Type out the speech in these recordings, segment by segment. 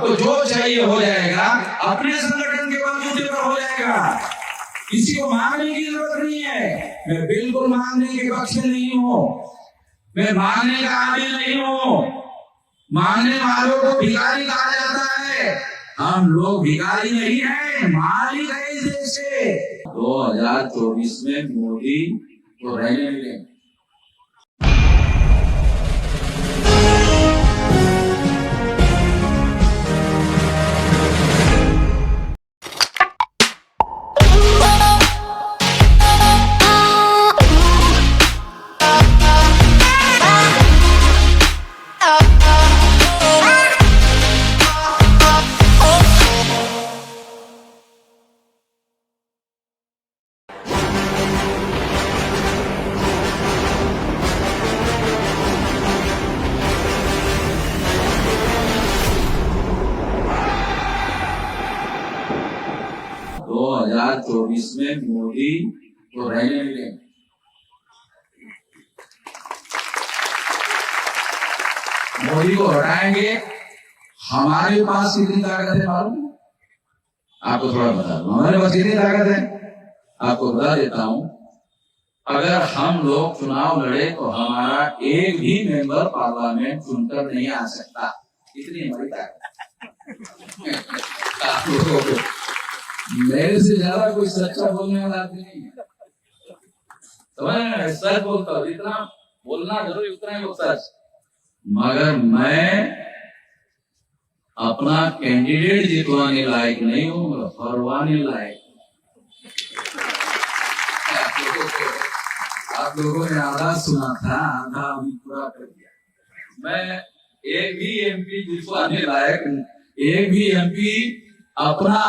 आपको जो चाहिए हो जाएगा, अपने संगठन के बलबूते पर हो जाएगा, किसी को मांगने की जरूरत नहीं है। मैं बिल्कुल मांगने के पक्ष में नहीं हूं, मैं मांगने का आदी नहीं हूं। मांगने वालों को भिखारी कहा जाता है, हम लोग भिखारी नहीं है, मालिक है इस देश के। 2024 में मोदी को रहने मिले। दो 2024 में मोदी को रहने मिले। मोदी को हटाएंगे, हमारे पास कितनी ताकत है मालूम? आपको थोड़ा बता दूं, हमारे पास कितनी ताकत है आपको बता देता हूं। अगर हम लोग चुनाव लड़े तो हमारा एक भी मेंबर पार्लियामेंट चुनकर नहीं आ सकता, इतनी हमारी ताकत। आप लोगों को मेरे से ज्यादा कोई सच्चा बोलने वाला आदमी नहीं है। तो सच बोलता हूँ, जितना बोलना जरूरी उतना ही बोलता है, मगर मैं अपना कैंडिडेट जितवाने लायक नहीं हूँ, हरवाने लायक। आप लोगों ने आधा सुना था, आधा अभी पूरा कर दिया। मैं एक भी एमपी जितवाने लायक, एक भी एमपी अपना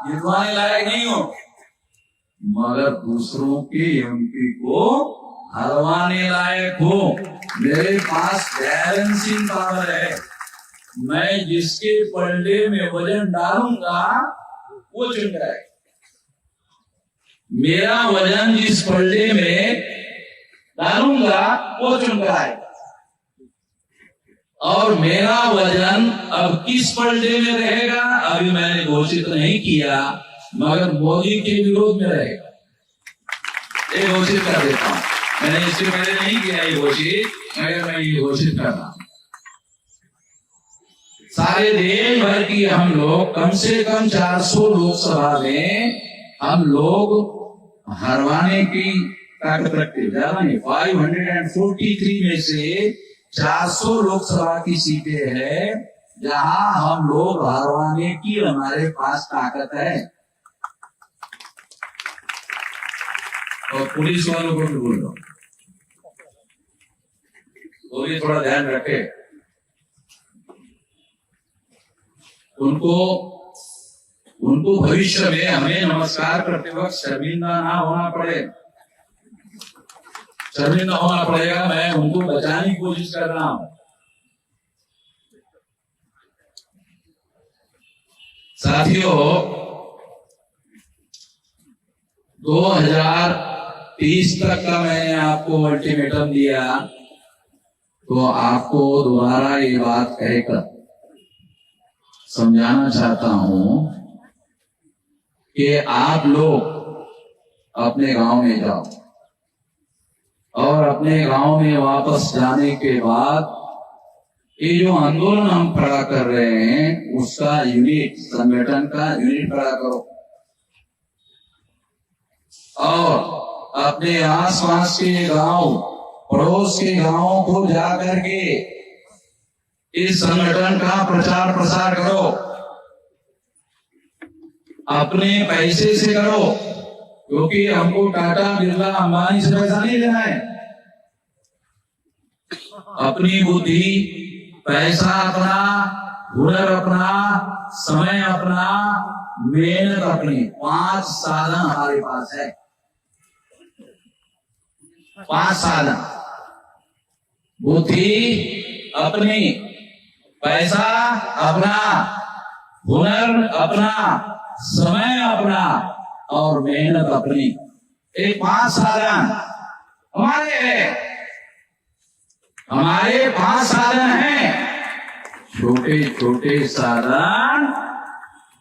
जितवाने लायक नहीं हो, मगर दूसरों के एमपी को हरवाने लायक हो। मेरे पास बैलेंसिंग पावर है, मैं जिसके पलड़े में वजन डालूंगा वो चुन जाएगा। मेरा वजन जिस पलड़े में डालूंगा वो चुन जाएगा। और मेरा वजन अब किस पलड़े में रहेगा अभी मैंने घोषित नहीं किया, मगर मोदी के विरोध में रहेगा। ये घोषित कर देता हूं, मैंने इससे पहले नहीं किया ये घोषित, मगर मैं ये घोषित कर रहा हूं। सारे देश भर की हम लोग कम से कम 400 लोकसभा में हम लोग हरवाने की ताकत रखते, ज्यादा नहीं। 543 में से 400 लोकसभा की सीटें है जहां हम लोग हरवाने की हमारे पास ताकत है। और पुलिस वालों को भी बोल रहा हूं, वो भी थोड़ा ध्यान रखे, उनको भविष्य में हमें नमस्कार करते वक्त शर्मिंदा ना होना पड़े, शर्मिंदा होना पड़ेगा। मैं उनको बचाने की कोशिश कर रहा हूं। साथियों, 2030 तक का मैंने आपको अल्टीमेटम दिया, तो आपको दोबारा ये बात कहकर समझाना चाहता हूं कि आप लोग अपने गांव में जाओ और अपने गांव में वापस जाने के बाद ये जो आंदोलन हम खड़ा कर रहे हैं उसका यूनिट, संगठन का यूनिट खड़ा करो और अपने आसपास के गांव, पड़ोस के गांवों को जाकर के इस संगठन का प्रचार प्रसार करो। अपने पैसे से करो, क्योंकि हमको टाटा, बिरला, अंबानी से पैसा नहीं लेना है। अपनी बुद्धि, पैसा अपना, हुनर अपना, समय अपना, मेहनत अपनी, 5 साधन हमारे पास है। 5 साधन, बुद्धि अपनी, पैसा अपना, हुनर अपना, समय अपना और मेहनत अपनी। ये 5 साधन हमारे हैं, हमारे 5 साधन हैं। छोटे छोटे साधन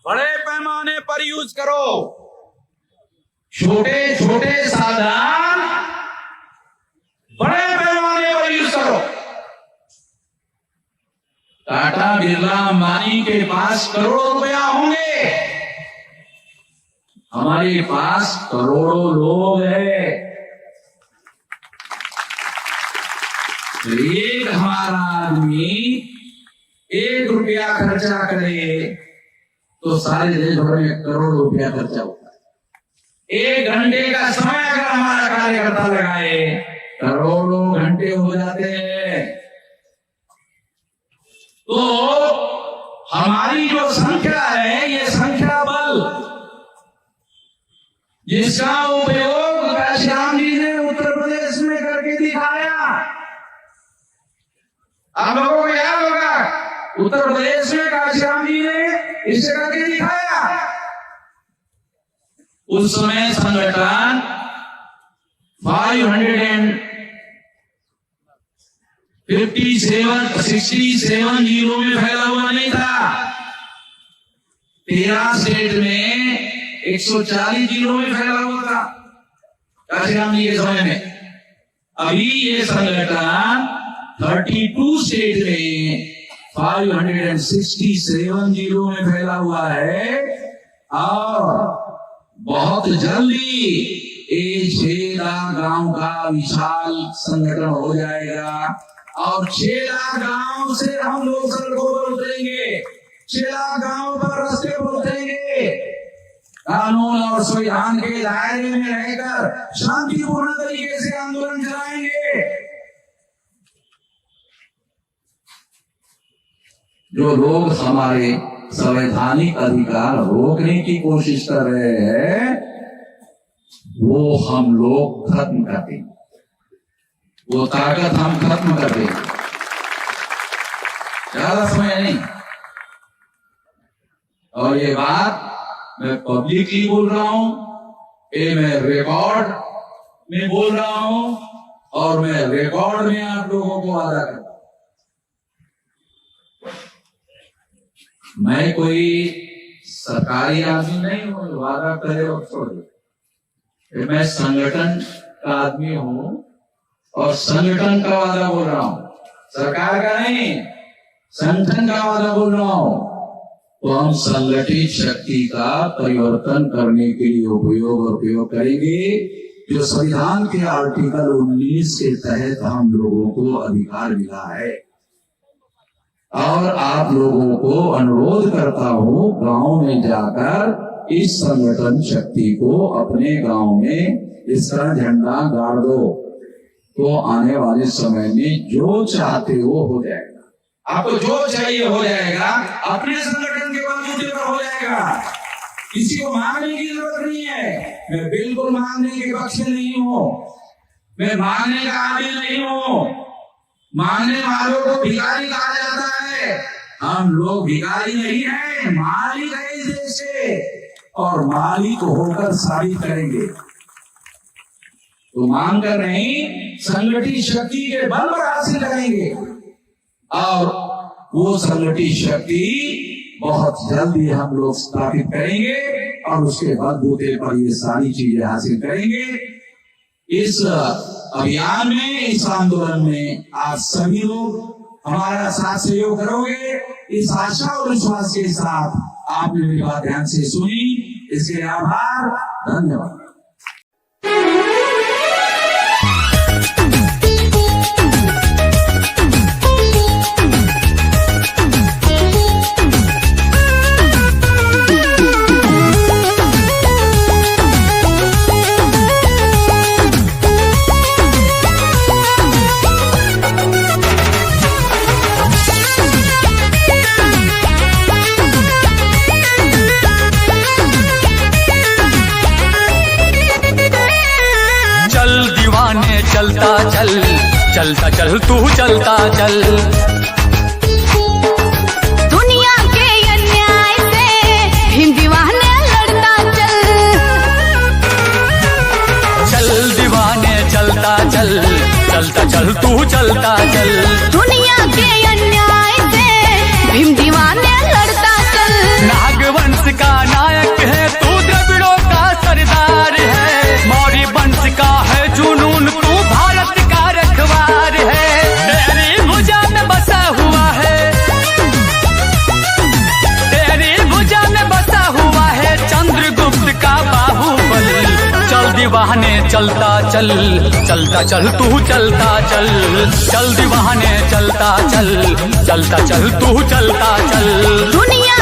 बड़े पैमाने पर यूज करो। छोटे छोटे साधन बड़े पैमाने पर यूज करो। टाटा बिरला अंबानी के पास करोड़ों रुपया होंगे, हमारे पास करोड़ों लोग हैं। एक हमारा आदमी 1 रुपया खर्चा करे तो सारे देश भर में करोड़ रुपया खर्चा होता है। 1 घंटे का समय अगर हमारा कार्यकर्ता लगाए करोड़ों घंटे हो जाते हैं। तो हमारी जो संख्या है, ये संख्या बल जिसका उपयोग काशीराम जी ने उत्तर प्रदेश में करके दिखाया। आप लोगों को याद होगा, उत्तर प्रदेश में काशीराम जी ने इसे करके दिखाया। उस समय संगठन 67 जिलों में फैला हुआ नहीं था। 13 स्टेट में 140 जिलों में फैला हुआ था काशीराम जी के समय में। अभी ये संगठन 32 स्टेट में 567 जिलों में फैला हुआ है और बहुत जल्दी ये 6 लाख गांव का विशाल संगठन हो जाएगा। और 6 लाख गांव से हम लोग सड़कों पर उतरेंगे, 6 लाख गांव पर रास्ते पर उतरेंगे। कानून और संविधान के दायरे में रहकर शांतिपूर्ण तरीके से आंदोलन चलाएंगे। जो लोग हमारे संवैधानिक अधिकार रोकने की कोशिश कर रहे हैं वो हम लोग खत्म कर देंगे, वो ताकत हम खत्म कर देंगे। ज्यादा समय नहीं। और ये बात मैं पब्लिकली बोल रहा हूं, ये मैं रिकॉर्ड में बोल रहा हूं और मैं रिकॉर्ड में आप लोगों को वादा करता हूं। मैं कोई सरकारी आदमी नहीं हूं, वादा करे और छोड़ दे। मैं संगठन का आदमी हूं और संगठन का वादा बोल रहा हूं, सरकार का नहीं, संगठन का वादा बोल रहा हूं। तो हम संगठित शक्ति का परिवर्तन करने के लिए उपयोग करेंगे, जो संविधान के आर्टिकल 19 के तहत हम लोगों को अधिकार मिला है। और आप लोगों को अनुरोध करता हूं, गांव में जाकर इस संगठन शक्ति को अपने गांव में इसका झंडा गाड़ दो, तो आने वाले समय में जो चाहते हो जाएगा। आपको जो चाहिए हो जाएगा, अपने संगठन के बलबूते पर हो जाएगा। किसी को मांगने की जरूरत नहीं है। मैं बिल्कुल मांगने के पक्ष में नहीं हूं, मैं मांगने का आदमी नहीं हूं। मांगने वालों को भिखारी कहा जाता है। हम लोग भिखारी नहीं हैं, मालिक है इस देश के और मालिक होकर साबित करेंगे। तो मांग कर नहीं, संगठित शक्ति के बल पर हासिल करेंगे और वो संगठित शक्ति बहुत जल्दी हम लोग स्थापित करेंगे और उसके बलबूते पर ये सारी चीजें हासिल करेंगे। इस अभियान में, इस आंदोलन में आप सभी लोग हमारा साथ सहयोग करोगे, इस आशा और विश्वास के साथ आपने मेरी बात ध्यान से सुनी, इसके लिए आभार, धन्यवाद। चलता चल, चलता चल तू चलता चल। दुनिया के अन्याय से भीम दीवाने लड़ता चल। चल दीवाने चलता चल, चलता चल तू चलता चल। दुनिया के अन्याय से दीवाने चलता चल, चलता चल तू चलता चल, चल दीवाने चलता चल, चलता चल तू चलता चल। दुनिया